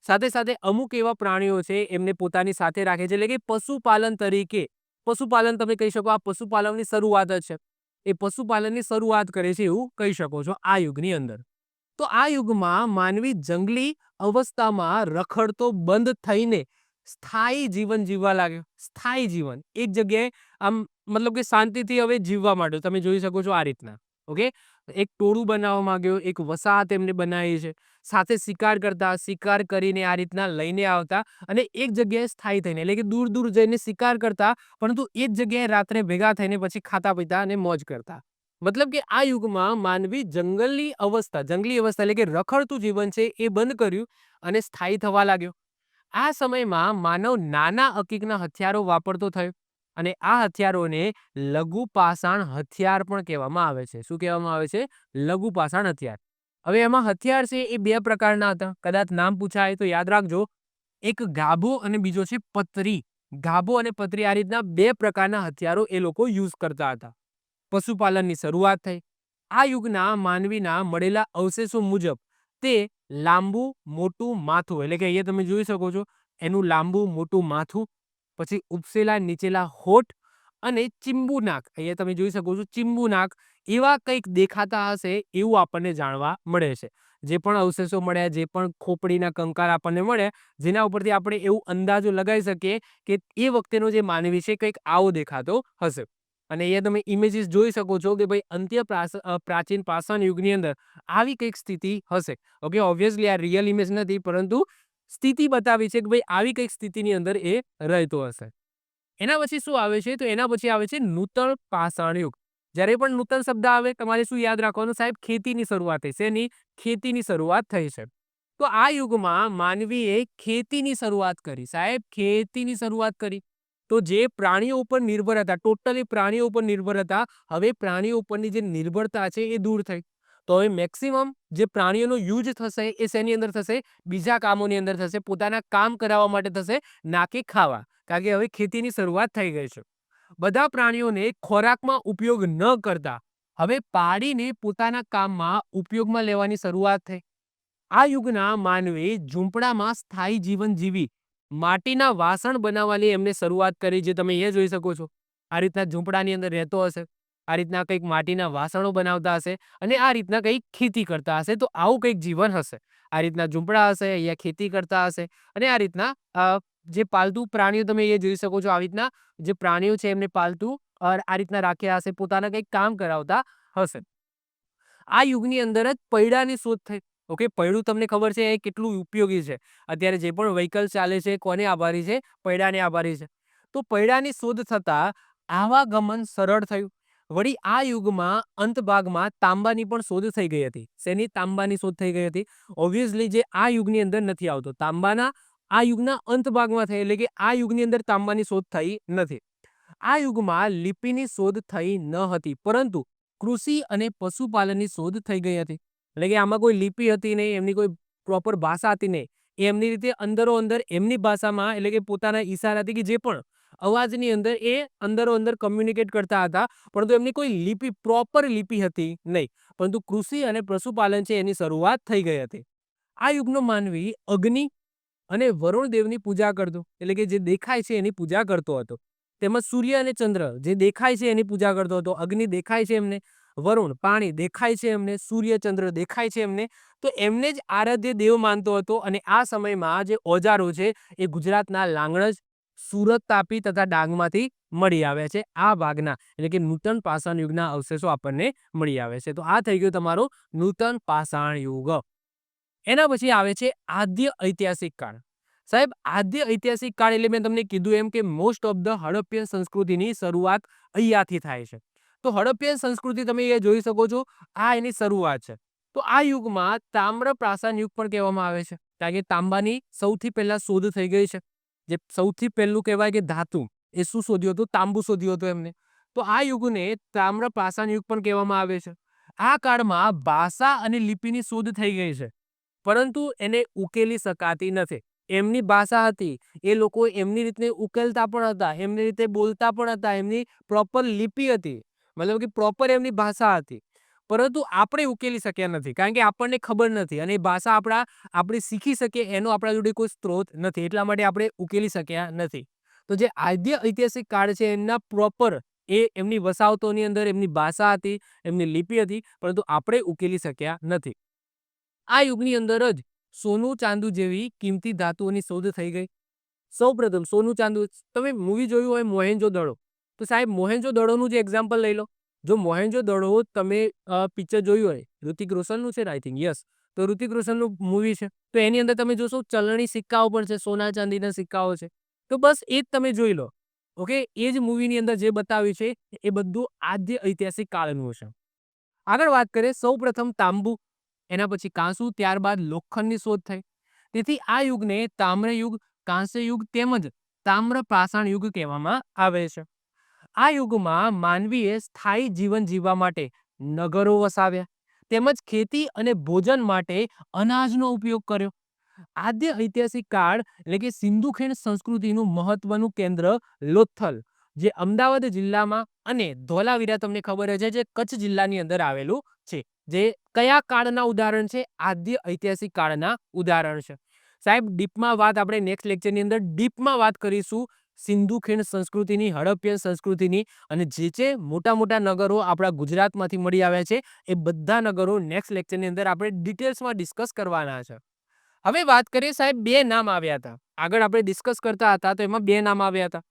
સાથે સાથે અમુક એવા પ્રાણીઓ છે એમને પોતાની સાથે રાખે છે. એટલે કે પશુપાલન તરીકે, પશુપાલન તમે કહી શકો, આ પશુપાલનની શરૂઆત જ છે. એ પશુપાલનની શરૂઆત કરે છે એવું કહી શકો છો આ યુગની અંદર. તો આ યુગમાં માનવી જંગલી અવસ્થામાં રખડતો બંધ થઈને સ્થાયી જીવન જીવવા લાગ્યો. સ્થાયી જીવન એક જગ્યાએ, આમ મતલબ કે શાંતિથી હવે જીવવા માંડ્યો. તમે જોઈ શકો છો આ રીતના. ઓકે, એક ટોળું બનાવવા માંગ્યો, એક વસાહત એમને બનાવી છે. સાથે શિકાર કરતા, શિકાર કરીને આ રીતના લઈને આવતા અને એક જગ્યાએ સ્થાયી થઈને, એટલે કે દૂર દૂર જઈને શિકાર કરતા, પરંતુ એ જ જગ્યાએ રાત્રે ભેગા થઈને પછી ખાતા પીતા અને મોજ કરતા. મતલબ કે આ યુગમાં માનવી જંગલી અવસ્થા એટલે કે રખડતું જીવન છે એ બંધ કર્યું અને સ્થાયી થવા લાગ્યો. આ સમયમાં માનવ નાના અકીકના હથિયારો વાપરતો થયો અને આ હથિયારોને લઘુ પાષાણ હથિયાર પણ કહેવામાં આવે છે. શું કહેવામાં આવે છે? લઘુ પાષાણ હથિયાર. હવે એમાં હથિયાર છે એ બે પ્રકારના હતા. કદાચ નામ પૂછાય તો યાદ રાખજો. એક ગાભો અને બીજો છે પતરી. ગાભો અને પતરી, આ રીતના બે પ્રકારના હથિયારો એ લોકો યુઝ કરતા હતા. પશુપાલનની શરૂઆત થઈ. આ યુગના માનવીના મળેલા અવશેષો મુજબ તે લાંબુ મોટું માથું, એટલે કે અહીંયા તમે જોઈ શકો છો એનું લાંબુ મોટું માથું, પછી ઉપસેલા નીચેલા હોઠ અને ચીંબુ નાક, અહીંયા તમે જોઈ શકો છો ચીંબુ નાક, એવા કંઈક દેખાતા હશે એવું આપણને જાણવા મળે છે. જે પણ અવશેષો મળ્યા, જે પણ ખોપડીના કંકાલ આપણને મળ્યા, જેના ઉપરથી આપણે એવું અંદાજો લગાવી શકીએ કે એ વખતેનો જે માનવી છે કંઈક આવો દેખાતો હશે. અને અહીંયા તમે ઇમેજીસ જોઈ શકો છો કે ભાઈ અંત્ય પ્રાચીન પાષાણ યુગની અંદર આવી કંઈક સ્થિતિ હશે. ઓકે, ઓબ્વિયસલી આ રિયલ ઇમેજ નથી, પરંતુ સ્થિતિ બતાવી છે કે ભાઈ આવી કંઈક સ્થિતિની અંદર એ રહેતો હશે. એના પછી શું આવે છે? તો એના પછી આવે છે નૂતન પાષાણ યુગ. જ્યારે પણ નૂતન શબ્દ આવે તમારે શું યાદ રાખવાનું? સાહેબ ખેતીની શરૂઆત થઈ. શેની? ખેતીની શરૂઆત થઈ છે. તો આ યુગમાં માનવીએ ખેતીની શરૂઆત કરી. સાહેબ ખેતીની શરૂઆત કરી. તો જે પ્રાણીઓ ઉપર નિર્ભર હતા, ટોટલી પ્રાણીઓ ઉપર નિર્ભર હતા, હવે પ્રાણીઓ ઉપરની જે નિર્ભરતા છે એ દૂર થઈ. તો હવે મેક્સિમમ જે પ્રાણીઓનો યુઝ થશે એ શેની અંદર થશે? બીજા કામોની અંદર થશે. પોતાના કામ કરાવવા માટે થશે, ના કે ખાવા. કારણ કે હવે ખેતીની શરૂઆત થઈ ગઈ છે. બધા પ્રાણીઓને ખોરાકમાં ઉપયોગ ન કરતા હવે પાડીને પોતાના કામમાં ઉપયોગમાં લેવાની શરૂઆત થઈ. આ યુગના માનવી ઝૂંપડામાં સ્થાયી જીવન જીવી માટીના વાસણ બનાવવાની એમને શરૂઆત કરી, જે તમે અહીંયા જોઈ શકો છો. આ રીતના ઝૂંપડાની અંદર રહેતો હશે, આ રીતના કંઈક માટીના વાસણો બનાવતા હશે અને આ રીતના કંઈક ખેતી કરતા હશે. તો આવું કંઈક જીવન હશે. આ રીતના ઝૂંપડા હશે, અહીંયા ખેતી કરતા હશે અને આ રીતના જે પાલતુ પ્રાણીઓ તમે અહીંયા જોઈ શકો છો, આવી રીતના જે પ્રાણીઓ છે એમને પાલતુ આ રીતના રાખ્યા હશે, પોતાના કંઈક કામ કરાવતા હશે. આ યુગની અંદર જ પૈડાની શોધ થઈ. ઓકે, પૈડું તમને ખબર છે એ કેટલું ઉપયોગી છે. અત્યારે જે પણ વ્હીકલ ચાલે છે કોને આભારી છે? પૈડાને આભારી છે. તો પૈડાની શોધ થતા આવાગમન સરળ થયું. વળી આ યુગમાં અંત ભાગમાં તાંબાની પણ શોધ થઈ ગઈ હતી. શેની? તાંબાની શોધ થઈ ગઈ હતી. ઓબ્વિયસલી જે આ યુગની અંદર નથી આવતો. તાંબાના આ યુગના અંત ભાગમાં થઈ, એટલે કે આ યુગની અંદર તાંબાની શોધ થઈ નથી. આ યુગમાં લિપિની શોધ થઈ ન હતી, પરંતુ કૃષિ અને પશુપાલનની શોધ થઈ ગઈ હતી. એટલે કે આમાં કોઈ લિપિ હતી નહીં, એમની કોઈ પ્રોપર ભાષા હતી નહીં. એ એમની રીતે અંદરો અંદર એમની ભાષામાં, એટલે કે પોતાના ઈશારાથી કે જે પણ અવાજની અંદર એ અંદરો અંદર કમ્યુનિકેટ કરતા હતા, પરંતુ એમની કોઈ લિપિ, પ્રોપર લિપિ હતી નહીં. પરંતુ કૃષિ અને પશુપાલન છે એની શરૂઆત થઈ ગઈ હતી. આ યુગનો માનવી અગ્નિ અને વરુણ દેવની પૂજા કરતો, એટલે કે જે દેખાય છે એની પૂજા કરતો હતો. તેમજ સૂર્ય અને ચંદ્ર જે દેખાય છે એની પૂજા કરતો હતો. અગ્નિ દેખાય છે એમને, વરુણ પાણી દેખાય છે એમને, સૂર્ય ચંદ્ર દેખાય છે એમને, તો એમને જ આરાધ્ય દેવ માનતો હતો. અને આ સમયમાં જે ઓજારો છે એ ગુજરાતના લાંગણજ, સુરત, તાપી તથા ડાંગમાંથી મળી આવ્યા છે. આ ભાગના, એટલે કે નૂતન પાષાણ યુગના અવશેષો આપણને મળી આવે છે. તો આ થઈ ગયું તમારું નૂતન પાષાણ યુગ. એના પછી આવે છે આદ્ય ઐતિહાસિક કાળ. સાહેબ, આદ્ય ઐતિહાસિક કાળ એટલે મેં તમને કીધું એમ કે મોસ્ટ ઓફ ધ હડપ્પીયન સંસ્કૃતિની શરૂઆત અહીંયાથી થાય છે. તો હડપ્પીયન સંસ્કૃતિ તમે એ જોઈ શકો છો, આ એની શરૂઆત છે. તો આ યુગમાં તામ્ર પ્રાસાન યુગ પણ કહેવામાં આવે છે, કારણ કે તાંબાની સૌથી પહેલા શોધ થઈ ગઈ છે. જે સૌથી પહેલું કહેવાય કે ધાતુ, એ શું શોધ્યું હતું? તાંબુ શોધ્યું હતું એમને. તો આ યુગને તામ્ર પ્રાસાન યુગ પણ કહેવામાં આવે છે. આ કાળમાં ભાષા અને લિપિની શોધ થઈ ગઈ છે, પરંતુ એને ઉકેલી શકાતી નથી. એમની ભાષા હતી, એ લોકો એમની રીતે ઉકેલતા પણ હતા, એમની રીતે બોલતા પણ હતા, એમની પ્રોપર લિપિ હતી, મતલબ કે પ્રોપર એમની ભાષા હતી, પરંતુ આપણે ઉકેલી શક્યા નથી, કારણ કે આપણને ખબર નથી અને એ ભાષા આપણે શીખી શકીએ એનો આપણા જોડે કોઈ સ્ત્રોત નથી, એટલા માટે આપણે ઉકેલી શક્યા નથી. તો જે આદ્ય ઐતિહાસિક કાળ છે એમના પ્રોપર એ એમની વસાવતોની અંદર એમની ભાષા હતી, એમની લિપિ હતી, પરંતુ આપણે ઉકેલી શક્યા નથી. આ યુગની અંદર જ સોનું ચાંદુ જેવી કિંમતી ધાતુઓની શોધ થઈ ગઈ. સૌપ્રથમ સોનું ચાંદુ, તમે મૂવી જોયું હોય મોહેન્જો દડો, તો સાહેબ મોહેન્જો દડોનું જે એક્ઝામ્પલ લઈ લો. જો મોહેન્જો દડો તમે પિક્ચર જોયું હોય, ઋતિક રોશનનું છે આઈ થિંક, યસ, તો ઋતિક રોશનનું મૂવી છે, તો એની અંદર તમે જોશો ચલણી સિક્કાઓ પણ છે, સોના ચાંદીના સિક્કાઓ છે. તો બસ એ જ તમે જોઈ લો. ઓકે, એ જ મૂવીની અંદર જે બતાવ્યું છે એ બધું આદ્ય ઐતિહાસિક કાળનું છે. આગળ વાત કરીએ, સૌ પ્રથમ તાંબુ, એના પછી કાંસુ, ત્યારબાદ લોખંડની શોધ થઈ. તેથી આ યુગને તામ્રયુગ, કાંસ્ય યુગ તેમજ તામ્ર પાષાણ યુગ કહેવામાં આવે છે. આ યુગમાં માનવીએ સ્થાયી જીવન જીવવા માટે નગરો વસાવ્યા, તેમજ ખેતી અને ભોજન માટે અનાજનો ઉપયોગ કર્યો. આદ્ય ઐતિહાસિક કાળ એટલે કે સિંધુ ખીણ સંસ્કૃતિનું મહત્વનું કેન્દ્ર લોથલ, જે અમદાવાદ જિલ્લામાં, અને ધોલાવીરા તમને ખબર છે જે કચ્છ જિલ્લાની અંદર આવેલું છે. જે કયા કાળના ઉદાહરણ છે? આદ્ય ઐતિહાસિક કાળના ઉદાહરણ છે. સાહેબ, ડીપમાં વાત આપણે નેક્સ્ટ લેક્ચરની અંદર ડીપમાં વાત કરીશું સિંધુ ખીણ સંસ્કૃતિની, હડપ્પીયન સંસ્કૃતિની, અને જે છે મોટા મોટા નગરો આપણા ગુજરાતમાંથી મળી આવ્યા છે, એ બધા નગરો નેક્સ્ટ લેક્ચરની અંદર આપણે ડિટેલ્સમાં ડિસ્કસ કરવાના છે. હવે વાત કરીએ સાહેબ, બે નામ આવ્યા હતા. આગળ આપણે ડિસ્કસ કરતા હતા તો એમાં બે નામ આવ્યા હતા.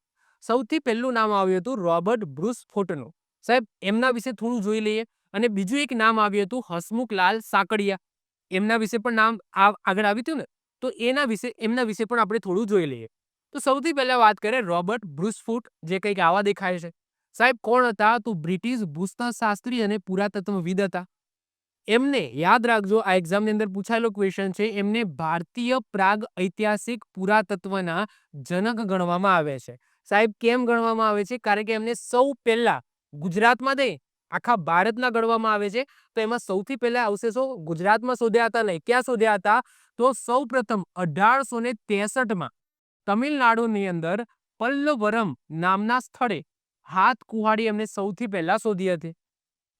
સૌથી પહેલું નામ આવ્યું હતું રોબર્ટ બ્રુસ ફૂટનું. સાહેબ, એમના વિશે થોડું જોઈ લઈએ. અને બીજું એક નામ આવ્યું હતું હસમુખલાલ સાકડિયા. એમના વિશે પણ નામ આગળ આવ્યું હતું ને, તો એમના વિશે પણ આપણે થોડું જોઈ લઈએ. તો સૌથી પહેલા વાત કરીએ રોબર્ટ બ્રુસ ફૂટ, જે કંઈક આવા દેખાય છે. સાહેબ, કોણ હતા? તો બ્રિટિશ ભૂસ્તરશાસ્ત્રી અને પુરાતત્વવિદ હતા. એમને યાદ રાખજો, આ એક્ઝામની અંદર પૂછાયેલો ક્વેશ્ચન છે. એમને ભારતીય પ્રાગ ઐતિહાસિક પુરાતત્વના જનક ગણવામાં આવે છે. સાહેબ, કેમ ગણવામાં આવે છે? કારણ કે એમને સૌ પહેલા ગુજરાતમાં નહીં, આખા ભારતના ગણવામાં આવે છે. તો એમાં સૌથી પહેલા અવશેષો ગુજરાતમાં શોધ્યા હતા નહીં, ક્યાં શોધ્યા હતા? તો સૌ પ્રથમ 1863માં તમિલનાડુની અંદર પલ્લવરમ નામના સ્થળે હાથ કુહાડી એમને સૌથી પહેલા શોધી હતી.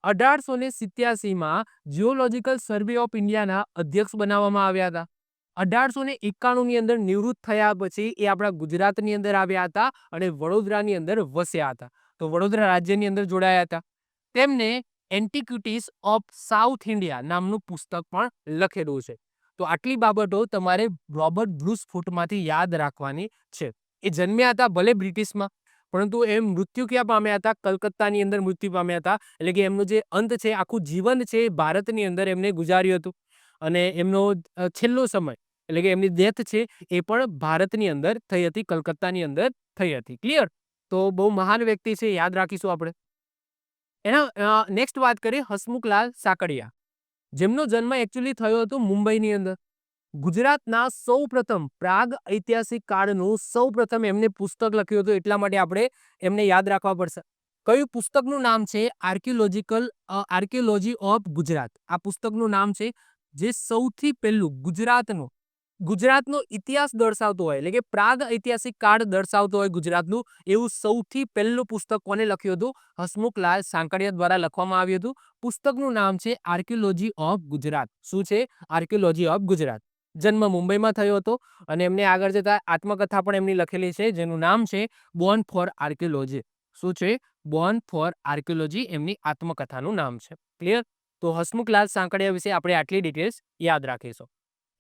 1887માં જીઓલોજીકલ સર્વે ઓફ ઇન્ડિયાના અધ્યક્ષ બનાવવામાં આવ્યા હતા. 1891ની અંદર નિવૃત્ત થયા પછી એ આપણા ગુજરાતની અંદર આવ્યા હતા અને વડોદરાની અંદર વસ્યા હતા. તો વડોદરા રાજ્યની અંદર જોડાયા હતા. તેમને એન્ટિક્વિટીઝ ઓફ સાઉથ ઇન્ડિયા નામનું પુસ્તક પણ લખેલું છે. તો આટલી બાબતો તમારે રોબર્ટ બ્રુસ ફૂટમાંથી યાદ રાખવાની છે. એ જન્મ્યા હતા ભલે બ્રિટિશમાં, પરંતુ એ મૃત્યુ ક્યાં પામ્યા હતા? કલકત્તાની અંદર મૃત્યુ પામ્યા હતા. એટલે કે એમનું જે અંત છે, આખું જીવન છે, ભારતની અંદર એમને ગુજાર્યું હતું. અને એમનો છેલ્લો સમય, એટલે કે એમની ડેથ છે, એ પણ ભારતની અંદર થઈ હતી, કલકત્તાની અંદર થઈ હતી. ક્લિયર? તો બહુ મહાન વ્યક્તિ છે, યાદ રાખીશું આપણે. એના નેક્સ્ટ વાત કરીએ હસમુખલાલ સાકડિયા, જેમનો જન્મ એકચ્યુઅલી થયો હતો મુંબઈની અંદર. ગુજરાતના સૌપ્રથમ પ્રાગ ઐતિહાસિક કાળનું સૌપ્રથમ એમને પુસ્તક લખ્યું હતું, એટલા માટે આપણે એમને યાદ રાખવા પડશે. કયું પુસ્તકનું નામ છે? Archaeology of Gujarat. આ પુસ્તકનું નામ છે, જે સૌથી પહેલું ગુજરાતનો ઇતિહાસ દર્શાવતો હોય, એટલે કે પ્રાગ ઐતિહાસિક કાળ દર્શાવતો હોય ગુજરાતનું, એવું સૌથી પહેલું પુસ્તક કોને લખ્યું હતું? હસમુખલાલ સાંકળિયા દ્વારા લખવામાં આવ્યું હતું. પુસ્તકનું નામ છે આર્કિયોલોજી ઓફ ગુજરાત. શું છે? Archaeology of Gujarat. જન્મ મુંબઈમાં થયો હતો અને એમને આગળ જતા આત્મકથા પણ એમની લખેલી છે, જેનું નામ છે બોર્ન ફોર આર્કિયોલોજી. શું છે? બોર્ન ફોર આર્કિયોલોજી એમની આત્મકથાનું નામ છે. ક્લિયર? તો હસમુખલાલ સાંકળિયા વિશે આપણે આટલી ડિટેલ્સ યાદ રાખીશું.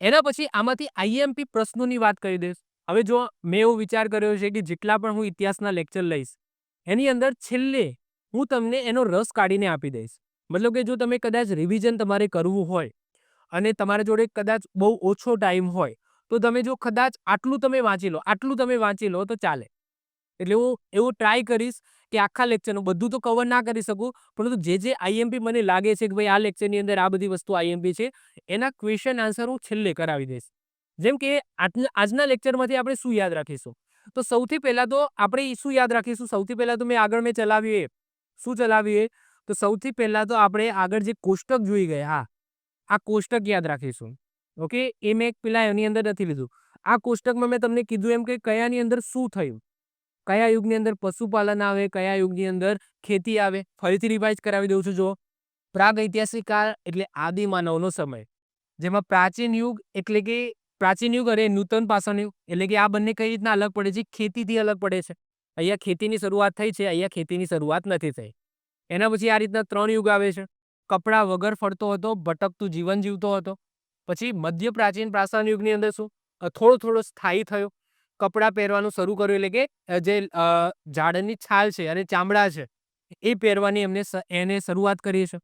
એના પછી આમાંથી આઈએમપી પ્રશ્નોની વાત કરી દઈશ. હવે જો મેં એવો વિચાર કર્યો છે કે જેટલા પણ હું ઇતિહાસના લેક્ચર લઈશ, એની અંદર છેલ્લે હું તમને એનો રસ કાઢીને આપી દઈશ. મતલબ કે જો તમે કદાચ રિવિઝન તમારે કરવું હોય અને તમારા જોડે કદાચ બહુ ઓછો ટાઈમ હોય, તો તમે જો કદાચ આટલું તમે વાંચી લો તો ચાલે. એટલે હું એવું ટ્રાય કરીશ કે આખા લેક્ચરનું બધું તો કવર ના કરી શકું, પરંતુ જે આઈએમપી મને લાગે છે કે ભાઈ આ લેક્ચરની અંદર આ બધી વસ્તુ આઈએમપી છે, એના ક્વેશ્ચન આન્સર હું છેલ્લે કરાવી દઈશ. જેમ કે આજના લેક્ચરમાંથી આપણે શું યાદ રાખીશું? તો સૌથી પહેલા તો આપણે શું યાદ રાખીશું? સૌથી પહેલા તો મેં ચલાવ્યું શું ચલાવ્યું? તો સૌથી પહેલા તો આપણે આગળ જે કોષ્ટક જોઈ ગયા, હા, આ કોષ્ટક યાદ રાખીશું. ઓકે, એ મેં પેલા એની અંદર નથી લીધું. આ કોષ્ટકમાં મેં તમને કીધું એમ કે કયાની અંદર શું થયું, કયા યુગની અંદર પશુપાલન આવે, કયા યુગની અંદર ખેતી આવે. ફરીથી રિવાઇઝ કરાવી દઉં છું. જો પ્રાગ ઐતિહાસિક કાળ એટલે આદિમાનવનો સમય, જેમાં પ્રાચીન યુગ એટલે કે પ્રાચીન યુગ અને નૂતન પાષાણ યુગ એટલે કે આ બંને કઈ રીતના અલગ પડે છે? ખેતીથી અલગ પડે છે. અહીંયા ખેતીની શરૂઆત થઈ છે, અહીંયા ખેતીની શરૂઆત નથી થઈ. એના પછી આ રીતના 3 યુગ આવે છે. કપડા વગર ફરતો હતો, ભટકતું જીવન જીવતો હતો. પછી મધ્ય પ્રાચીન પાષાણ યુગની અંદર શું થોડો સ્થાયી થયો, કપડાં પહેરવાનું શરૂ કર્યું, એટલે કે જે ઝાડની છાલ છે અને ચામડા છે એ પહેરવાની એને શરૂઆત કરી છે.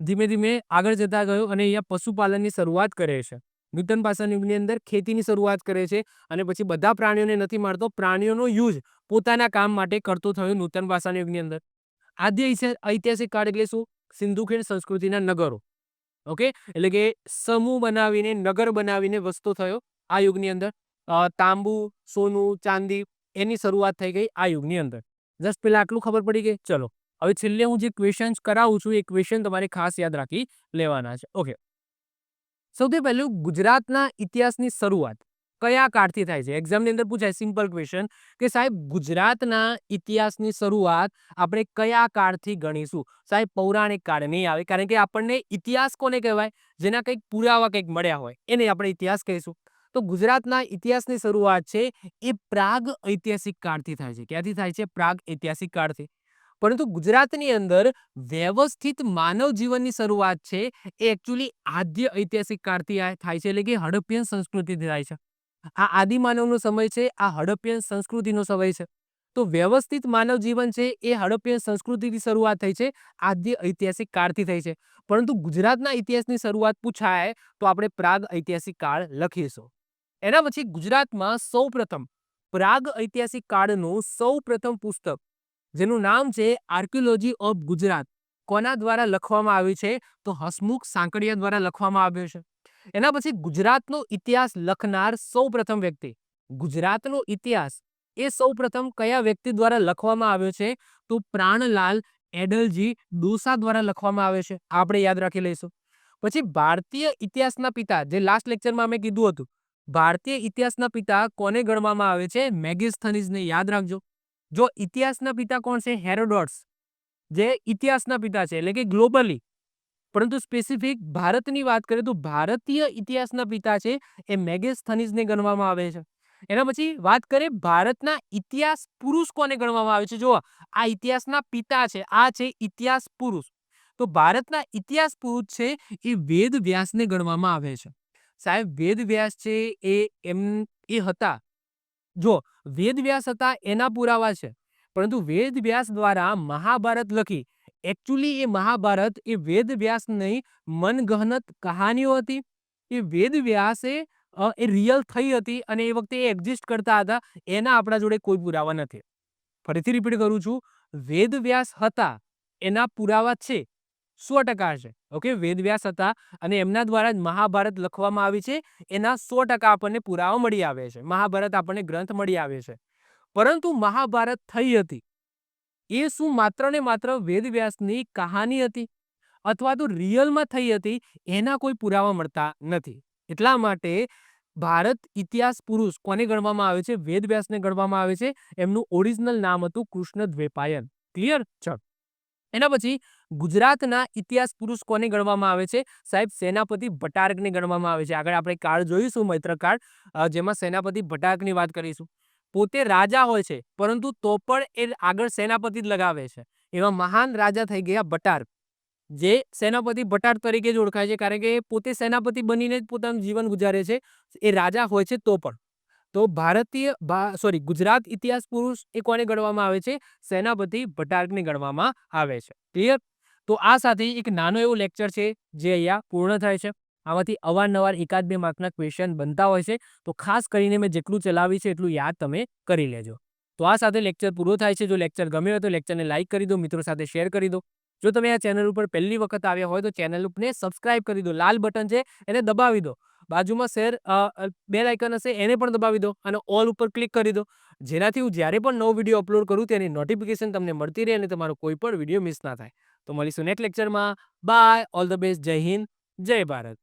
ધીમે ધીમે આગળ જતા ગયો અને અહીંયા પશુપાલનની શરૂઆત કરે છે. નૂતન પાષાણ યુગની અંદર ખેતીની શરૂઆત કરે છે અને પછી બધા પ્રાણીઓને નથી મારતો, પ્રાણીઓનો યુઝ પોતાના કામ માટે કરતો થયો નૂતન પાષાણ યુગની અંદર. આદ્ય ઐતિહાસિક કાળ એટલે શું? સિંધુ ખીણ સંસ્કૃતિના નગરો. ઓકે, એટલે કે સમૂહ બનાવીને નગર બનાવીને વસતો થયો આ યુગની અંદર. તાંબુ, સોનું, ચાંદી એની શરૂઆત થઈ ગઈ આ યુગની અંદર. જસ્ટ પેલા આટલું ખબર પડી ગઈ. ચલો હવે છેલ્લે હું જે ક્વેશ્ચન કરાવું છું એ ક્વેશ્ચન તમારે ખાસ યાદ રાખી લેવાના છે. ઓકે, સૌથી પહેલું ગુજરાતના ઇતિહાસની શરૂઆત કયા કાળથી થાય છે? એક્ઝામની અંદર પૂછાય સિમ્પલ ક્વેશ્ચન કે સાહેબ ગુજરાતના ઇતિહાસની શરૂઆત આપણે કયા કાળથી ગણીશું? સાહેબ પૌરાણિક કાળ નહીં આવે, કારણ કે આપણને ઇતિહાસ કોને કહેવાય? જેના કંઈક પુરાવા કંઈક મળ્યા હોય એને આપણે ઇતિહાસ કહીશું. તો ગુજરાતના ઇતિહાસની શરૂઆત છે એ પ્રાગ ઐતિહાસિક કાળથી થાય છે. ક્યાંથી થાય છે? પ્રાગ ઐતિહાસિક કાળથી. પરંતુ ગુજરાતની અંદર વ્યવસ્થિત માનવ જીવનની શરૂઆત છે એ એકચ્યુઅલી આદ્ય ઐતિહાસિક કાળથી થાય છે, એટલે કે હડપ્પીયન સંસ્કૃતિથી થાય છે. આ આદિમાનવનો સમય છે, આ હડપ્પીયન સંસ્કૃતિનો સમય છે. તો વ્યવસ્થિત માનવ જીવન છે એ હડપ્પીયન સંસ્કૃતિથી શરૂઆત થઈ છે, આદ્ય ઐતિહાસિક કાળથી થઈ છે. પરંતુ ગુજરાતના ઇતિહાસની શરૂઆત પૂછાય તો આપણે પ્રાગ ઐતિહાસિક કાળ લખીશું. એના પછી ગુજરાતમાં સૌપ્રથમ પ્રાગ ઐતિહાસિક કાળનું સૌપ્રથમ પુસ્તક, જેનું નામ છે આર્કિયોલોજી ઓફ ગુજરાત, કોના દ્વારા લખવામાં આવ્યું છે? તો હસમુખ સાંકળિયા દ્વારા લખવામાં આવ્યો છે. એના પછી ગુજરાતનો ઇતિહાસ લખનાર સૌપ્રથમ વ્યક્તિ, ગુજરાતનો ઇતિહાસ એ સૌપ્રથમ કયા વ્યક્તિ દ્વારા લખવામાં આવ્યો છે? તો પ્રાણલાલ એડલજી ડોસા દ્વારા લખવામાં આવ્યો છે. આપણે યાદ રાખી લઈશું. પછી ભારતીય ઇતિહાસના પિતા, જે લાસ્ટ લેક્ચરમાં મેં કીધું હતું, ભારતીય ઇતિહાસના પિતા કોને ગણવામાં આવે છે? મેગેસ્થનીસને. યાદ રાખજો. જો ઇતિહાસના પિતા કોણ છે? હેરોડોટ્સ, જે ઇતિહાસના પિતા છે, એટલે કે ગ્લોબલી. પરંતુ સ્પેસિફિક ભારતની વાત કરીએ તો ભારતીય ઇતિહાસના પિતા છે એ મેગેસ્થનીસને ગણવામાં આવે છે. એના પછી વાત કરીએ ભારતના ઇતિહાસ પુરુષ કોને ગણવામાં આવે છે? જો આ ઇતિહાસના પિતા છે, આ છે ઇતિહાસ પુરુષ. તો ભારતના ઇતિહાસ પુરુષ છે એ વેદ વ્યાસને ગણવામાં આવે છે. સાહેબ વેદ વ્યાસ છે એ હતા, જો વેદ વ્યાસ હતા એના પુરાવા છે, પરંતુ વેદ વ્યાસ દ્વારા મહાભારત લખી, એકચ્યુઅલી એ મહાભારત એ વેદ વ્યાસ નહીં, મનગહનત કહાનીઓ હતી. એ વેદ વ્યાસે એ રિયલ થઈ હતી અને એ વખતે એ એક્ઝિસ્ટ કરતા હતા, એના આપણા જોડે કોઈ પુરાવા નથી. ફરીથી રિપીટ કરું છું, વેદ વ્યાસ હતા એના પુરાવા છે, 100% છે. ઓકે, વેદવ્યાસ હતા અને એમના દ્વારા જ મહાભારત લખવામાં આવી છે. એના 100% આપણને પુરાવા મળી આવે છે. મહાભારત આપણને ગ્રંથ મળી આવે છે. પરંતુ મહાભારત થઈ હતી, એ શું માત્ર ને માત્ર વેદવ્યાસની કહાની હતી અથવા તો રિયલમાં થઈ હતી? એના કોઈ પુરાવા મળતા નથી. એટલા માટે ભારત ઇતિહાસ પુરુષ કોને ગણવામાં આવે છે? વેદવ્યાસને ગણવામાં આવે છે. એમનું ઓરિજિનલ નામ હતું કૃષ્ણદ્વૈપાયન. ક્લિયર? ચલો. એના પછી ગુજરાતના ઇતિહાસ પુરુષ કોને ગણવામાં આવે છે? સાહેબ, સેનાપતિ ભટ્ટારકને ગણવામાં આવે છે. આગળ આપણે કાળ જોઈશું, મૈત્ર કાળ, જેમાં સેનાપતિ ભટ્ટારકની વાત કરીશું. પોતે રાજા હોય છે, પરંતુ તો પણ એ આગળ સેનાપતિ જ લગાવે છે. એવા મહાન રાજા થઈ ગયા ભટ્ટારક, જે સેનાપતિ ભટ્ટારક તરીકે જ ઓળખાય છે, કારણ કે એ પોતે સેનાપતિ બનીને જ પોતાનું જીવન ગુજારે છે. એ રાજા હોય છે તો પણ. તો ગુજરાત ઇતિહાસ પુરુષ એ કોને ગણવામાં આવે છે? સેનાપતિ ભટ્ટારકને ગણવામાં આવે છે. ક્લિયર? તો આ સાથે એક નાનો એવો લેક્ચર છે જે અહીંયા પૂર્ણ થાય છે. આમાંથી અવારનવાર એકાદ બે માર્કના ક્વેશ્ચન બનતા હોય છે, તો ખાસ કરીને મેં જેટલું ચલાવી છે એટલું યાદ તમે કરી લેજો. તો આ સાથે લેક્ચર પૂરો થાય છે. જો લેક્ચર ગમ્યો હોય તો લેક્ચરને લાઈક કરી દો, મિત્રો સાથે શેર કરી દો. જો તમે આ ચેનલ ઉપર પહેલી વખત આવ્યા હોય તો ચેનલને સબસ્ક્રાઇબ કરી દો. લાલ બટન છે એને દબાવી દો. બાજુમાં બેલ આઇકન હશે એને પણ દબાવી દો અને ઓલ ઉપર ક્લિક કરી દો, જેનાથી હું જ્યારે પણ નવો વિડીયો અપલોડ કરું તેની નોટિફિકેશન તમને મળતી રહે અને તમારો કોઈ પણ વિડીયો મિસ ના થાય. તો મળીશું નેક્સ્ટ લેક્ચરમાં. બાય. All the best. જય હિન્દ, જય ભારત.